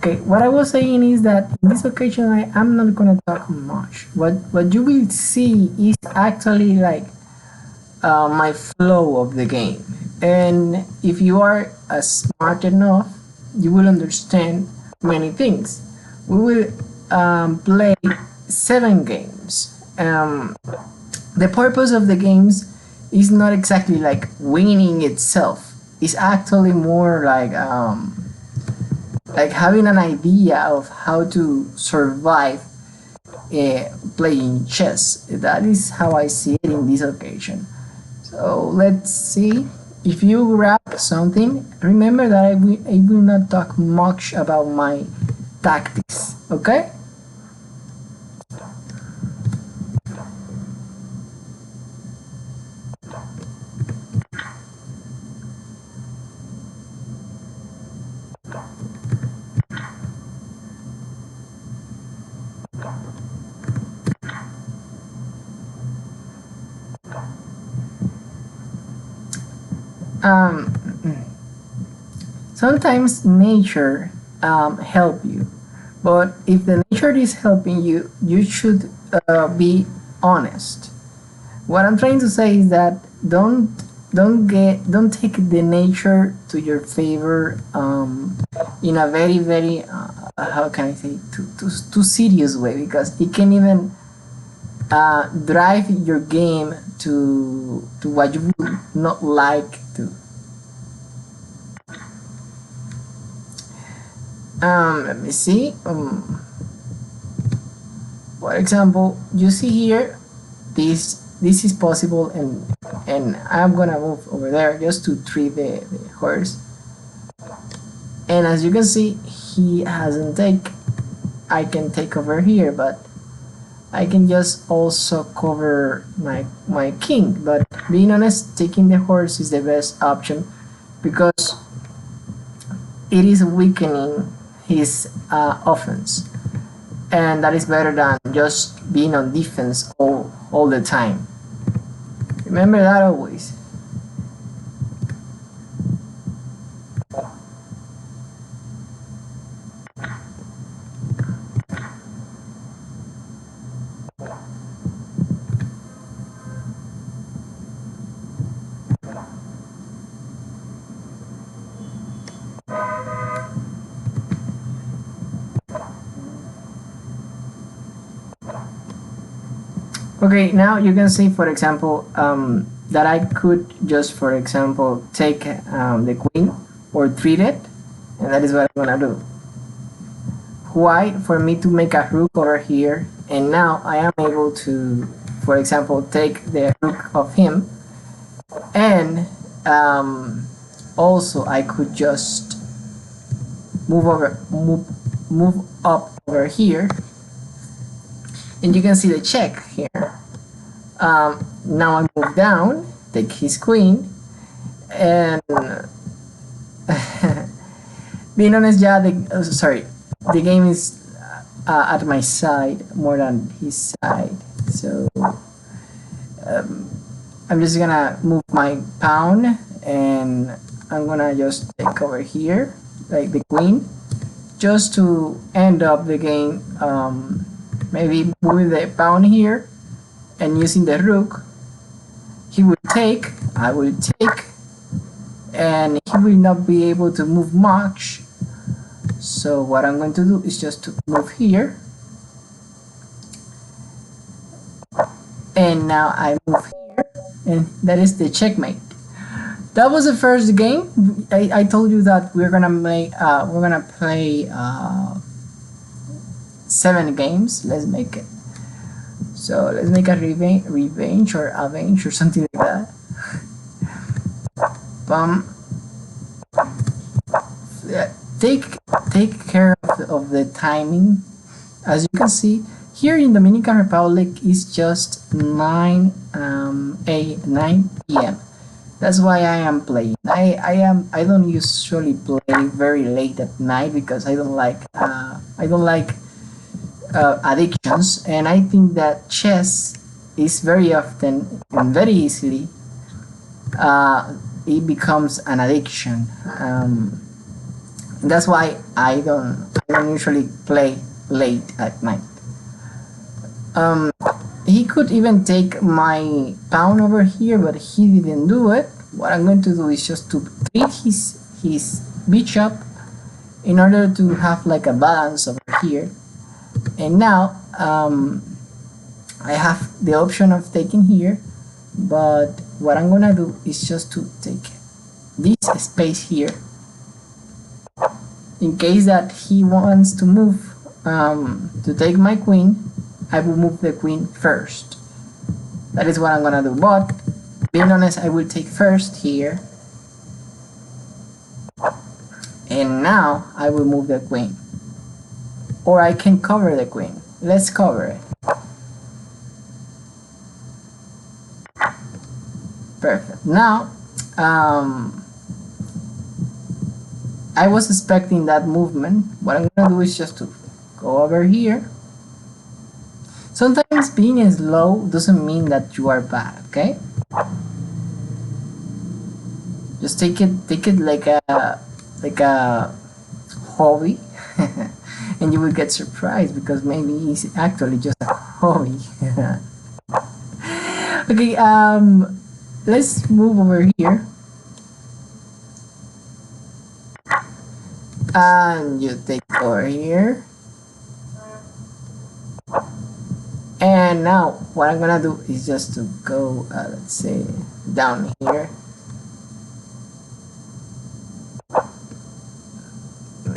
Okay, what I was saying is that in this occasion I am not gonna talk much. What you will see is actually like my flow of the game, and if you are smart enough, you will understand many things. We will play 7 games. The purpose of the games is not exactly like winning itself. It's actually more like having an idea of how to survive playing chess. That is how I see it in this occasion. So let's see. If you grab something, remember that I will not talk much about my tactics, okay? Um, Sometimes nature help you, but if the nature is helping you, you should be honest. What I'm trying to say is that don't take the nature to your favor in a very how can I say too serious way, because it can even drive your game to what you would not like to. Let me see. For example, you see here, this is possible, and I'm gonna move over there just to treat the horse. And as you can see, he hasn't take. I can take over here, but I can just also cover my king. But being honest, taking the horse is the best option because it is weakening his offense, and that is better than just being on defense all the time. Remember that always. Okay, now you can see, for example, that I could just, for example, take the queen or treat it, and that is what I'm gonna do. Why? For me to make a rook over here, and now I am able to, for example, take the rook of him, and also I could just move up over here, and you can see the check here. Now I move down, take his queen, and being honest, yeah, sorry, the game is at my side more than his side, so I'm just gonna move my pawn, and I'm gonna just take over here, like the queen, just to end up the game. Maybe moving the pawn here and using the rook. He will take, I will take, and he will not be able to move much. So what I'm going to do is just to move here, and now I move here, and that is the checkmate. That was the first game. I told you that we're gonna play 7 games. Let's make it. So let's make a revenge or avenge or something like that. Take care of the timing. As you can see here in Dominican Republic, is just 9 p.m. That's why I am playing. I don't usually play very late at night because I don't like addictions, and I think that chess is very often and very easily it becomes an addiction. That's why I don't I usually play late at night. He could even take my pawn over here, but he didn't do it. What I'm going to do is just to treat his bishop in order to have like a balance over here. And now I have the option of taking here, but what I'm gonna do is just to take this space here in case that he wants to move to take my queen. I will move the queen first. That is what I'm gonna do, but being honest, I will take first here, and now I will move the queen, or I can cover the queen. Let's cover it. Perfect. Now I was expecting that movement. What I'm gonna do is just to go over here. Sometimes being slow doesn't mean that you are bad, okay? Just take it like a hobby, and you will get surprised because maybe it's actually just a hobby. Okay, let's move over here, and you take over here. And now what I'm gonna do is just to go, let's say, down here.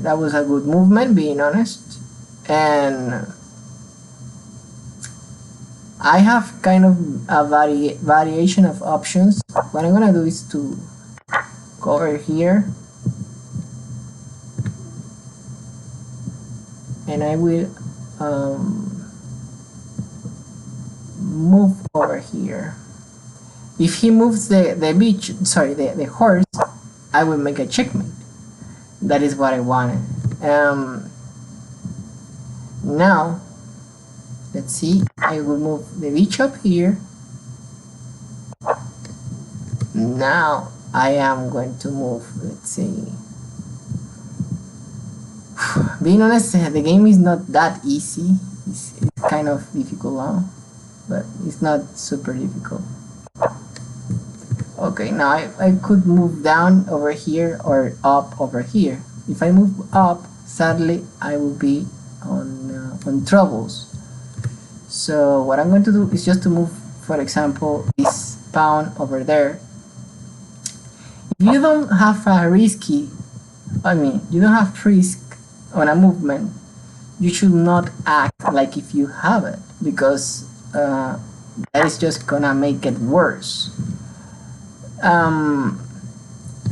That was a good movement, being honest. And I have kind of a variation of options. What I'm gonna do is to go over here, and I will move over here. If he moves the horse, I will make a checkmate. That is what I wanted. Now let's see, I will move the bishop here. Now I am going to move, let's see, being honest, the game is not that easy. It's kind of difficult now, but it's not super difficult. Okay, now I could move down over here or up over here. If I move up, sadly I will be on troubles. So what I'm going to do is just to move, for example, this pawn over there. If you don't have a risky, you don't have risk on a movement, you should not act like if you have it, because that is just gonna make it worse. And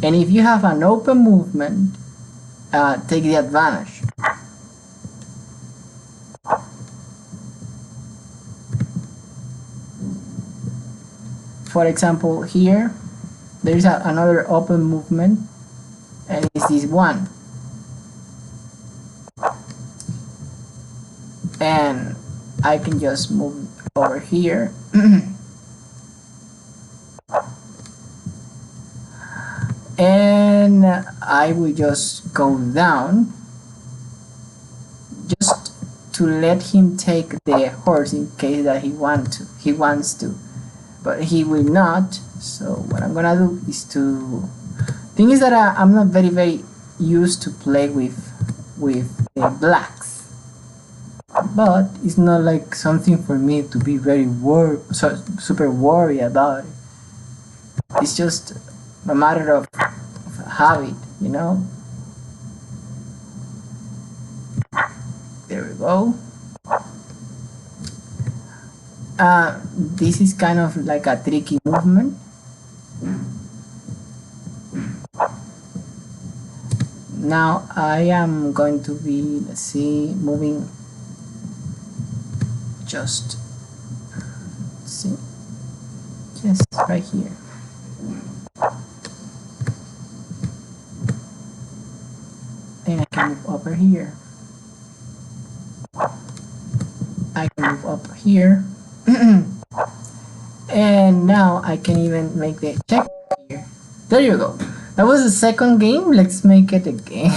if you have an open movement, take the advantage. For example, here there's another open movement, and it's this one, and I can just move over here. And I will just go down just to let him take the horse in case that he wants to, but he will not. So what I'm gonna do is to, thing is that I'm not very used to play with the blacks, but it's not like something for me to be very super worried about it. It's just a matter of habit, you know. There we go. This is kind of like a tricky movement. Now I am going to be, let's see, moving just, let's see, just right here. And I can move over here. I can move up here. And now I can even make the check here. There you go. That was the second game. Let's make it again.